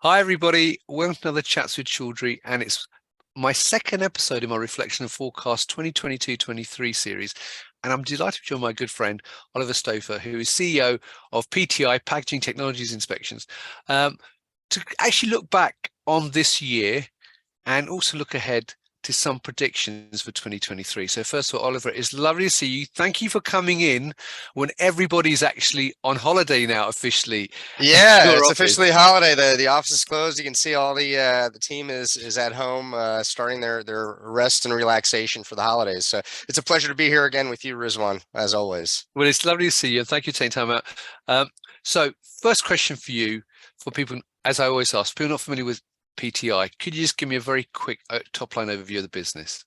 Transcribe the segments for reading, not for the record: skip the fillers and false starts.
Hi, everybody. Welcome to another Chats with Chaudhry, and it's my second episode in my Reflection and Forecast 2022-23 series. And I'm delighted to join my good friend, Oliver Stauffer, who is CEO of PTI Packaging Technologies Inspections, to actually look back on this year and also look ahead to some predictions for 2023. So first of all, Oliver, it's lovely to see you. Thank you for coming in when everybody's actually on holiday now officially at Yeah, your it's office. officially holiday. The office is closed. You can see all the team is at home, starting their rest and relaxation for the holidays. So it's a pleasure to be here again with you, Rizwan, as always. Well, it's lovely to see you, and thank you for taking time out. So, first question for you, for people, as I always ask, people not familiar with PTI, could you just give me a very quick top-line overview of the business?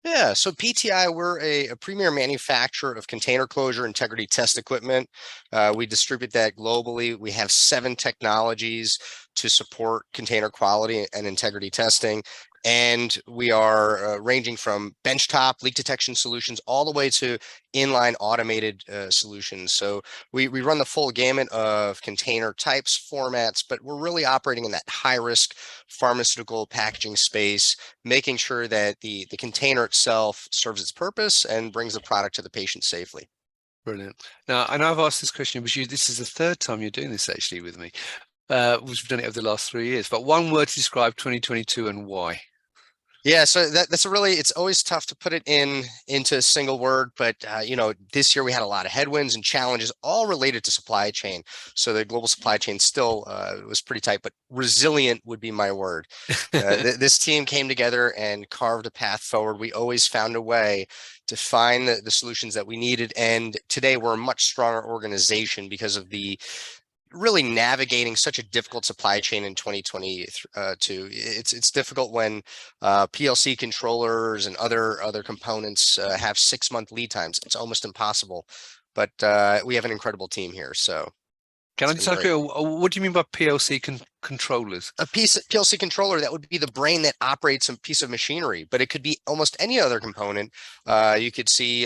Yeah, so PTI, we're a premier manufacturer of container closure integrity test equipment. We distribute that globally. We have 7 technologies to support container quality and integrity testing. And we are ranging from benchtop leak detection solutions all the way to inline automated solutions. So we run the full gamut of container types, formats, but we're really operating in that high risk pharmaceutical packaging space, making sure that the container itself serves its purpose and brings the product to the patient safely. Brilliant. Now, I know I've asked this question, but this is the third time you're doing this actually with me. We've done it over the last 3 years, but one word to describe 2022 and why. Yeah, so that's a really, it's always tough to put it into a single word, but this year we had a lot of headwinds and challenges all related to supply chain. So the global supply chain still was pretty tight, but resilient would be my word. This team came together and carved a path forward. We always found a way to find the solutions that we needed. And today we're a much stronger organization because of the really navigating such a difficult supply chain in 2022. It's difficult when PLC controllers and other components have 6-month lead times. It's almost impossible, but we have an incredible team here, so Can it's I been just ask great. you, what do you mean by PLC controllers? A PLC controller, that would be the brain that operates a piece of machinery, but it could be almost any other component. You could see,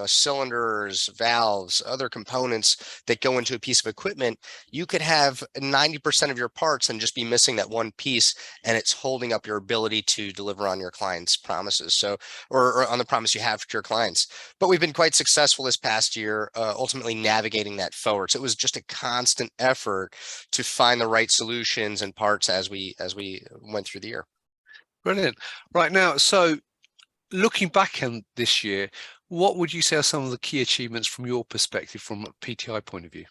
cylinders, valves, other components that go into a piece of equipment. You could have 90% of your parts and just be missing that one piece, and it's holding up your ability to deliver on your clients' promises. So, or on the promise you have to your clients. But we've been quite successful this past year, ultimately navigating that forward. So it was just a constant effort to find the right solutions and parts as we went through the year. Brilliant. Right now, so looking back on this year, what would you say are some of the key achievements from your perspective, from a PTI point of view?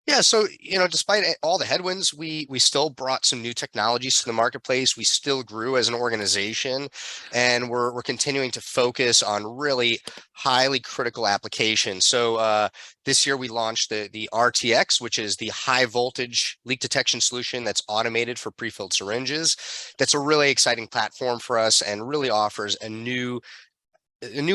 Yeah, so despite all the headwinds, we still brought some new technologies to the marketplace. We still grew as an organization, and we're continuing to focus on really highly critical applications. So this year we launched the RTX, which is the high voltage leak detection solution that's automated for prefilled syringes. That's a really exciting platform for us and really offers a new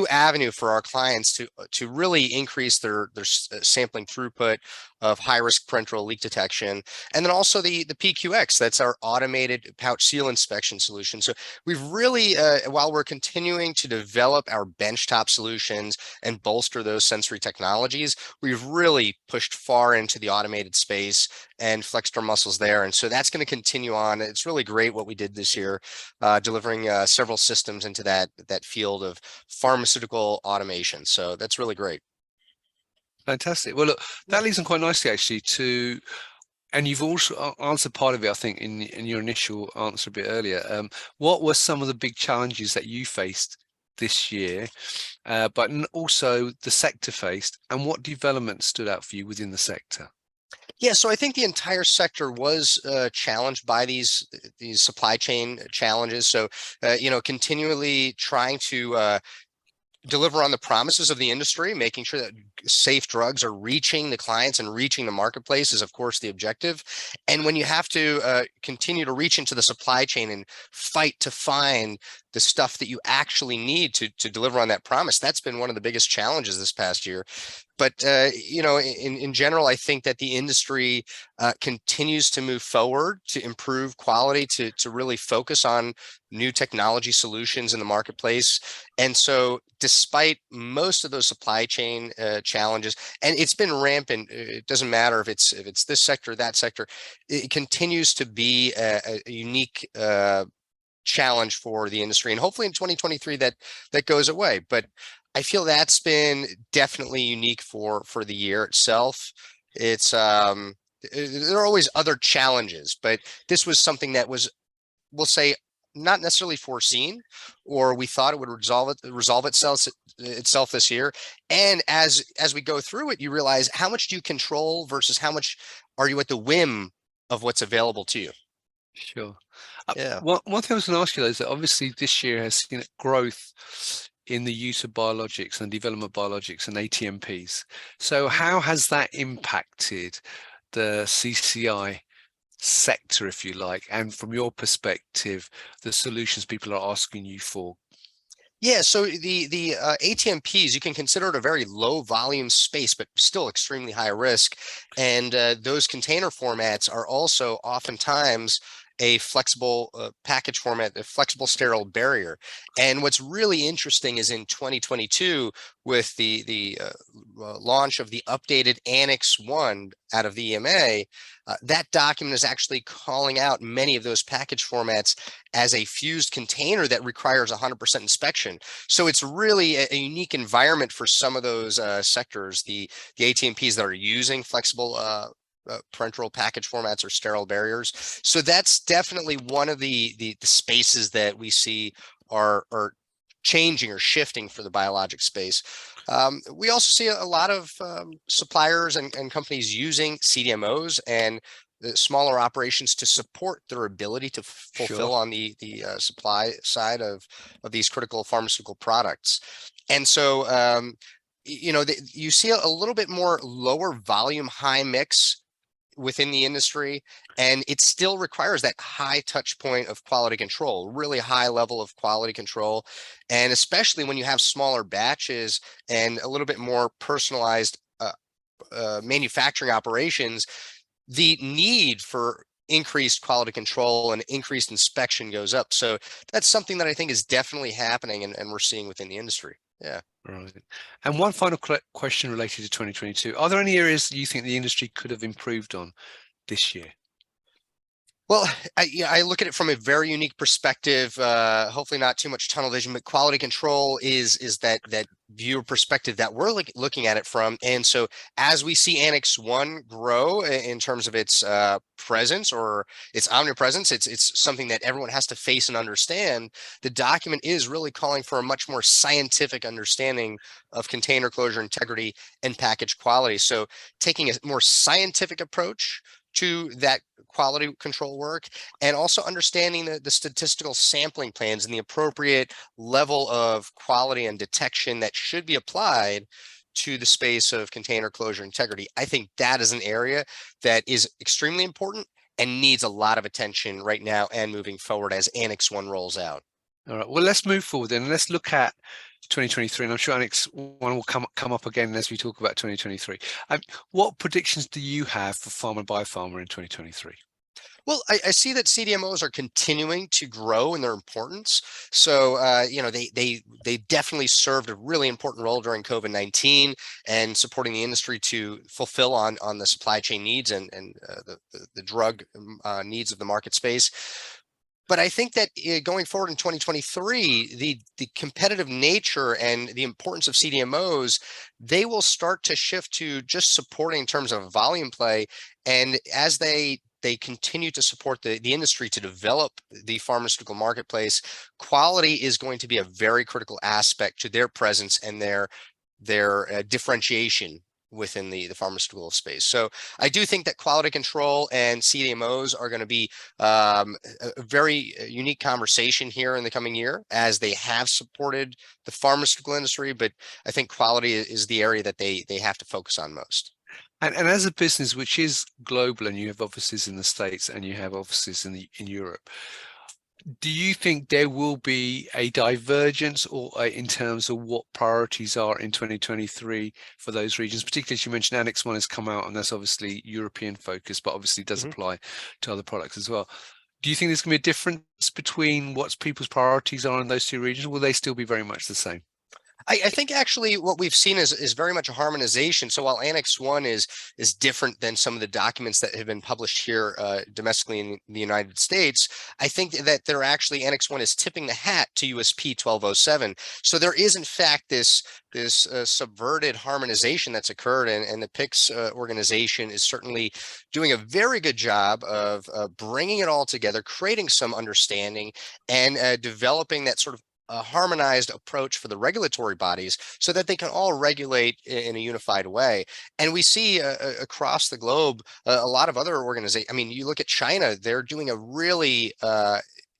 avenue for our clients to really increase their sampling throughput of high risk parenteral leak detection. And then also the PQX, that's our automated pouch seal inspection solution. So we've really, while we're continuing to develop our benchtop solutions and bolster those sensory technologies, we've really pushed far into the automated space and flexed our muscles there. And so that's going to continue on. It's really great what we did this year, delivering several systems into that field of pharmaceutical automation. So that's really great. Fantastic. Well, look, that leads on quite nicely actually to, and you've also answered part of it, I think, in your initial answer a bit earlier. What were some of the big challenges that you faced this year, but also the sector faced, and what developments stood out for you within the sector? Yeah, so I think the entire sector was challenged by these supply chain challenges. So, continually trying to deliver on the promises of the industry, making sure that safe drugs are reaching the clients and reaching the marketplace is, of course, the objective. And when you have to continue to reach into the supply chain and fight to find the stuff that you actually need to deliver on that promise, that's been one of the biggest challenges this past year. But in general, I think that the industry continues to move forward to improve quality, to really focus on new technology solutions in the marketplace. And so despite most of those supply chain challenges, and it's been rampant, it doesn't matter if it's this sector, that sector, it continues to be a unique challenge for the industry. And hopefully in 2023 that goes away. But I feel that's been definitely unique for the year itself. It's there are always other challenges, but this was something that was, we'll say, not necessarily foreseen, or we thought it would resolve itself this year. And as we go through it, you realize how much do you control versus how much are you at the whim of what's available to you. Sure. Yeah. One thing I was going to ask you though is that obviously this year has seen growth in the use of biologics and development of biologics and ATMPs. So how has that impacted the CCI sector, if you like, and from your perspective, the solutions people are asking you for? Yeah, so the ATMPs, you can consider it a very low volume space, but still extremely high risk. And those container formats are also oftentimes a flexible package format, a flexible sterile barrier. And what's really interesting is in 2022, with the launch of the updated Annex 1 out of the EMA, that document is actually calling out many of those package formats as a fused container that requires 100% inspection. So it's really a unique environment for some of those sectors, the ATMPs that are using flexible parenteral package formats or sterile barriers. So that's definitely one of the spaces that we see are changing or shifting for the biologic space. We also see a lot of suppliers and companies using CDMOs and the smaller operations to support their ability to fulfill on the supply side of these critical pharmaceutical products. And so, you know, you see a little bit more lower volume, high mix within the industry, and it still requires that high touch point of quality control, really high level of quality control. And especially when you have smaller batches and a little bit more personalized manufacturing operations, the need for increased quality control and increased inspection goes up. So that's something that I think is definitely happening and we're seeing within the industry. Yeah. Right. And one final question related to 2022. Are there any areas you think the industry could have improved on this year? Well, I look at it from a very unique perspective, hopefully not too much tunnel vision, but quality control is that viewer perspective that we're looking at it from. And so as we see Annex 1 grow in terms of its presence or its omnipresence, it's something that everyone has to face and understand. The document is really calling for a much more scientific understanding of container closure integrity and package quality. So taking a more scientific approach to that quality control work, and also understanding the statistical sampling plans and the appropriate level of quality and detection that should be applied to the space of container closure integrity. I think that is an area that is extremely important and needs a lot of attention right now and moving forward as Annex 1 rolls out. All right, well, let's move forward then. Let's look at 2023, and I'm sure Annex 1 will come up again as we talk about 2023. What predictions do you have for pharma and biopharma in 2023? Well, I see that CDMOs are continuing to grow in their importance. So, you know, they definitely served a really important role during COVID-19 and supporting the industry to fulfill on the supply chain needs and the drug needs of the market space. But I think that going forward in 2023, the competitive nature and the importance of CDMOs, they will start to shift to just supporting in terms of volume play. And as they continue to support the industry to develop the pharmaceutical marketplace, quality is going to be a very critical aspect to their presence and their differentiation within the pharmaceutical space. So I do think that quality control and CDMOs are going to be a very unique conversation here in the coming year, as they have supported the pharmaceutical industry, but I think quality is the area that they have to focus on most. And as a business which is global, and you have offices in the States and you have offices in Europe, do you think there will be a divergence or in terms of what priorities are in 2023 for those regions? Particularly as you mentioned, Annex 1 has come out, and that's obviously European focused, but obviously does apply to other products as well. Do you think there's going to be a difference between what people's priorities are in those two regions? Will they still be very much the same? I think actually what we've seen is very much a harmonization. So while Annex 1 is different than some of the documents that have been published here domestically in the United States, I think that they're actually Annex 1 is tipping the hat to USP 1207. So there is in fact this subverted harmonization that's occurred, and the PICS organization is certainly doing a very good job of bringing it all together, creating some understanding, and developing that sort of a harmonized approach for the regulatory bodies so that they can all regulate in a unified way. And we see across the globe a lot of other organizations. I mean, you look at China, they're doing a really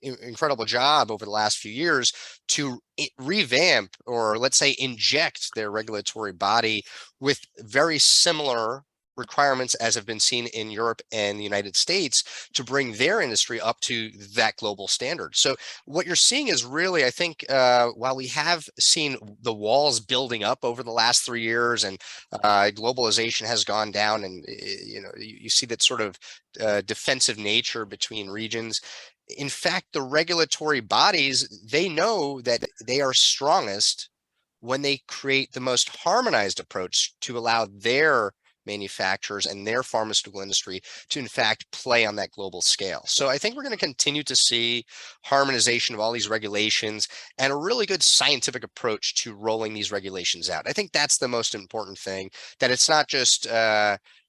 incredible job over the last few years to revamp, or let's say inject, their regulatory body with very similar requirements as have been seen in Europe and the United States to bring their industry up to that global standard. So what you're seeing is really, I think, while we have seen the walls building up over the last 3 years, and globalization has gone down, and you see that sort of defensive nature between regions. In fact, the regulatory bodies, they know that they are strongest when they create the most harmonized approach to allow their manufacturers and their pharmaceutical industry to in fact play on that global scale. So I think we're going to continue to see harmonization of all these regulations and a really good scientific approach to rolling these regulations out. I think that's the most important thing, that it's not just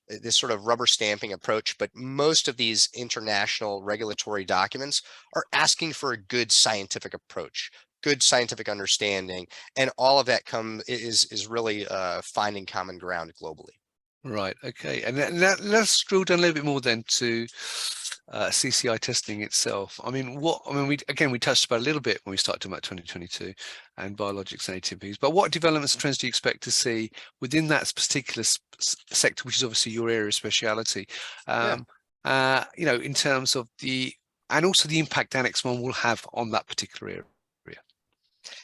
this sort of rubber stamping approach, but most of these international regulatory documents are asking for a good scientific approach, good scientific understanding, and all of that is really finding common ground globally. Right. Okay. And let's drill down a little bit more then to CCITesting itself. I mean, we touched about a little bit when we started talking about 2022 and biologics and ATMPs, but what developments and trends do you expect to see within that particular sector, which is obviously your area of speciality? In terms of and also the impact Annex 1 will have on that particular area.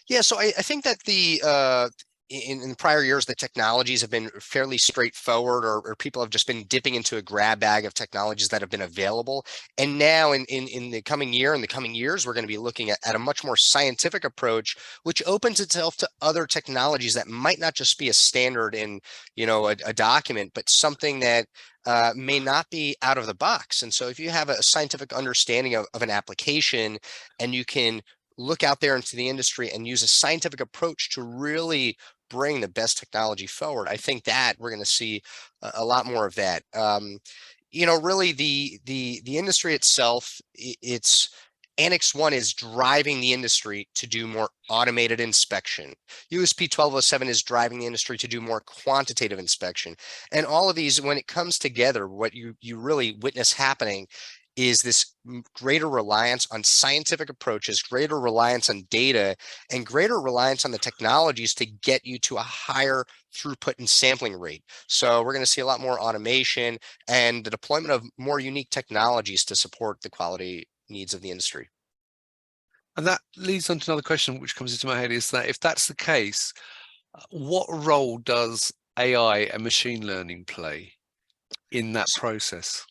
Yeah, so I think that in prior years, the technologies have been fairly straightforward, or people have just been dipping into a grab bag of technologies that have been available. And now in the coming year and the coming years, we're going to be looking at a much more scientific approach, which opens itself to other technologies that might not just be a standard in, a document, but something that may not be out of the box. And so if you have a scientific understanding of an application, and you can look out there into the industry and use a scientific approach to really bring the best technology forward, I think that we're going to see a lot more of that. Really the industry itself, it's Annex 1 is driving the industry to do more automated inspection. USP 1207 is driving the industry to do more quantitative inspection. And all of these, when it comes together, what you really witness happening is this greater reliance on scientific approaches, greater reliance on data, and greater reliance on the technologies to get you to a higher throughput and sampling rate. So we're going to see a lot more automation and the deployment of more unique technologies to support the quality needs of the industry. And that leads on to another question which comes into my head, is that if that's the case, what role does AI and machine learning play in that process?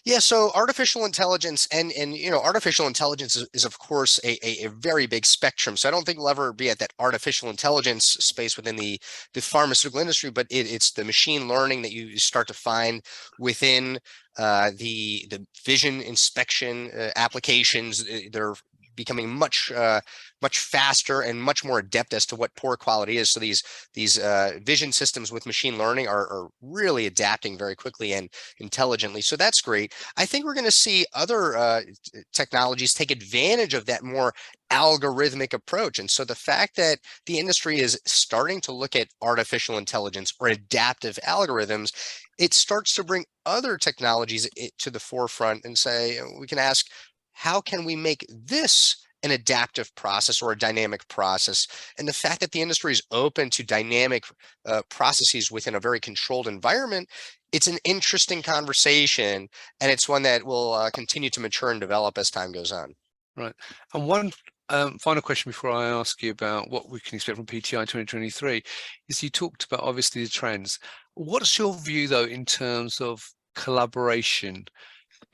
Yeah, so artificial intelligence and artificial intelligence is of course a very big spectrum. So I don't think we'll ever be at that artificial intelligence space within the pharmaceutical industry, but it's the machine learning that you start to find within the vision inspection applications. They're becoming much faster and much more adept as to what poor quality is. So these vision systems with machine learning are really adapting very quickly and intelligently. So that's great. I think we're going to see other technologies take advantage of that more algorithmic approach. And so the fact that the industry is starting to look at artificial intelligence or adaptive algorithms, it starts to bring other technologies to the forefront and say, we can ask, how can we make this an adaptive process or a dynamic process? And the fact that the industry is open to dynamic processes within a very controlled environment, it's an interesting conversation, and it's one that will continue to mature and develop as time goes on. Right. And one final question before I ask you about what we can expect from PTI 2023 is, you talked about obviously the trends. What's your view though in terms of collaboration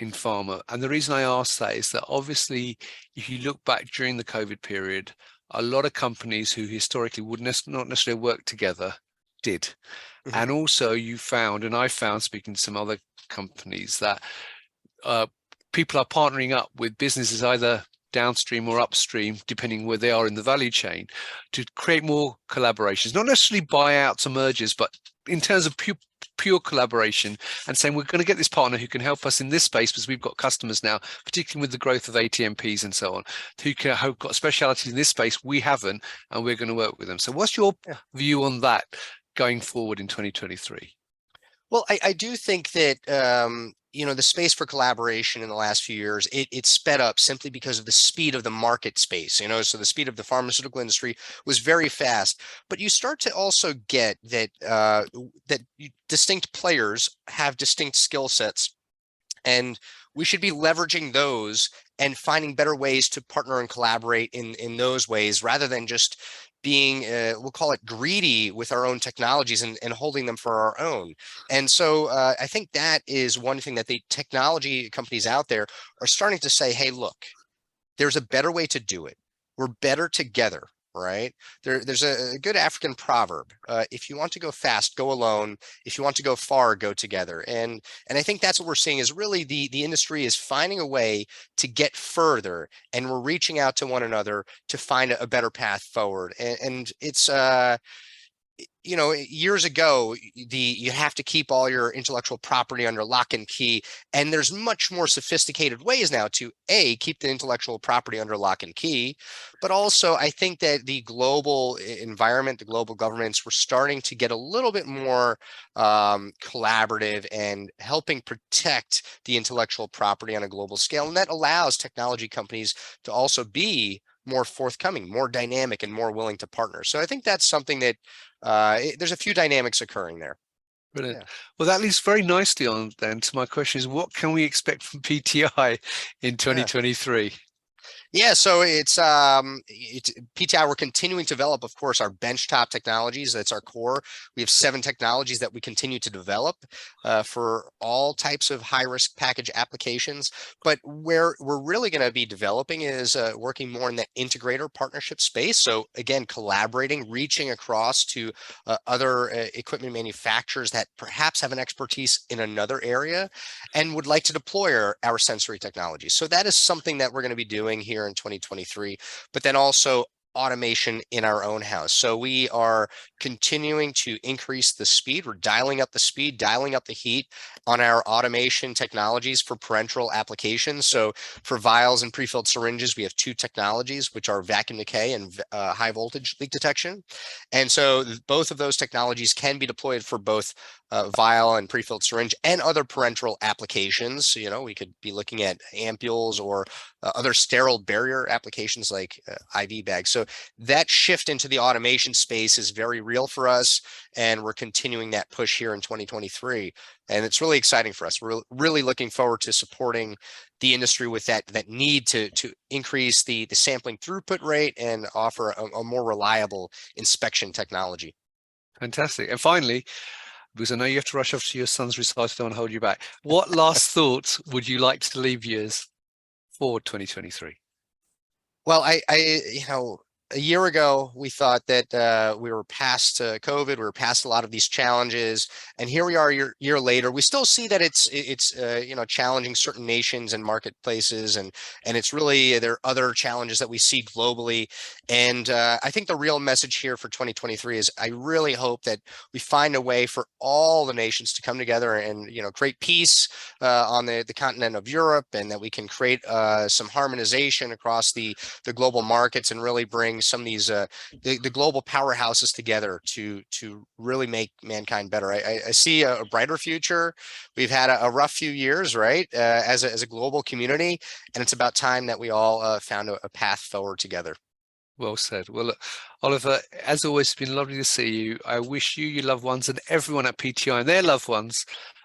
in pharma. And the reason I ask that is that obviously, if you look back during the COVID period, a lot of companies who historically would not necessarily work together did. Mhm. And also you found, and I found speaking to some other companies, that people are partnering up with businesses either downstream or upstream, depending where they are in the value chain, to create more collaborations, not necessarily buyouts or mergers, but in terms of pure collaboration, and saying we're going to get this partner who can help us in this space because we've got customers now, particularly with the growth of ATMPs and so on, who have got specialities in this space we haven't, and we're going to work with them. So what's your view on that going forward in 2023? Well, I do think that the space for collaboration in the last few years, it sped up simply because of the speed of the market space. So the speed of the pharmaceutical industry was very fast. But you start to also get that distinct players have distinct skill sets, and we should be leveraging those and finding better ways to partner and collaborate in those ways, rather than just being, we'll call it, greedy with our own technologies and holding them for our own. And so I think that is one thing that the technology companies out there are starting to say, hey, look, there's a better way to do it. We're better together, right? There's a good African proverb. If you want to go fast, go alone. If you want to go far, go together. And I think that's what we're seeing, is really the industry is finding a way to get further, and we're reaching out to one another to find a better path forward. And it's years ago, you have to keep all your intellectual property under lock and key, and there's much more sophisticated ways now to keep the intellectual property under lock and key. But also, I think that the global environment, the global governments, were starting to get a little bit more collaborative and helping protect the intellectual property on a global scale, and that allows technology companies to also be more forthcoming, more dynamic, and more willing to partner. So I think that's something that there's a few dynamics occurring there. Brilliant. Yeah. Well, that leads very nicely on then to my question is, what can we expect from PTI in 2023? Yeah, so it's PTI. We're continuing to develop, of course, our benchtop technologies. That's our core. We have 7 technologies that we continue to develop for all types of high-risk package applications. But where we're really going to be developing is working more in the integrator partnership space. So again, collaborating, reaching across to other equipment manufacturers that perhaps have an expertise in another area and would like to deploy our sensory technology. So that is something that we're going to be doing here in 2023, but then also automation in our own house. So we are continuing to increase the speed. We're dialing up the speed, dialing up the heat on our automation technologies for parenteral applications. So for vials and prefilled syringes, we have 2 technologies, which are vacuum decay and high voltage leak detection. And so both of those technologies can be deployed for both vial and prefilled syringe and other parenteral applications. We could be looking at ampules or other sterile barrier applications like IV bags. So that shift into the automation space is very real for us, and we're continuing that push here in 2023. And it's really exciting for us. We're really looking forward to supporting the industry with that need to increase the sampling throughput rate and offer a more reliable inspection technology. Fantastic. And finally, because I know you have to rush off to your son's recital, I don't want to hold you back, what last thoughts would you like to leave viewers for 2023? Well, a year ago, we thought that we were past COVID, we were past a lot of these challenges, and here we are a year later. We still see that it's challenging certain nations and marketplaces, and it's really, there are other challenges that we see globally. And I think the real message here for 2023 is I really hope that we find a way for all the nations to come together and create peace on the continent of Europe, and that we can create some harmonization across the global markets and really bring some of these the global powerhouses together to really make mankind better. I see a brighter future. We've had a rough few years, right, as a global community, and it's about time that we all found a path forward together. Well said. Well, look, Oliver, as always, it's been lovely to see you. I wish you, your loved ones, and everyone at PTI and their loved ones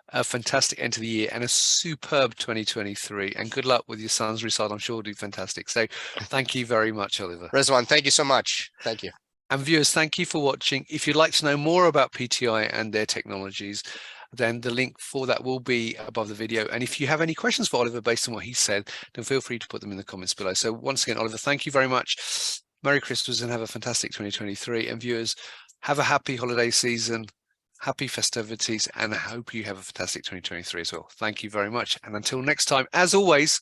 a fantastic end to the year and a superb 2023. And good luck with your son's recital. I'm sure it'll do fantastic. So thank you very much, Oliver. Rizwan, thank you so much. Thank you. And viewers, thank you for watching. If you'd like to know more about PTI and their technologies, then the link for that will be above the video. And if you have any questions for Oliver based on what he said, then feel free to put them in the comments below. So once again, Oliver, thank you very much. Merry Christmas and have a fantastic 2023. And viewers, have a happy holiday season, happy festivities, and I hope you have a fantastic 2023 as well. Thank you very much. And until next time, as always,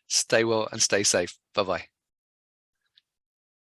stay well and stay safe. Bye-bye.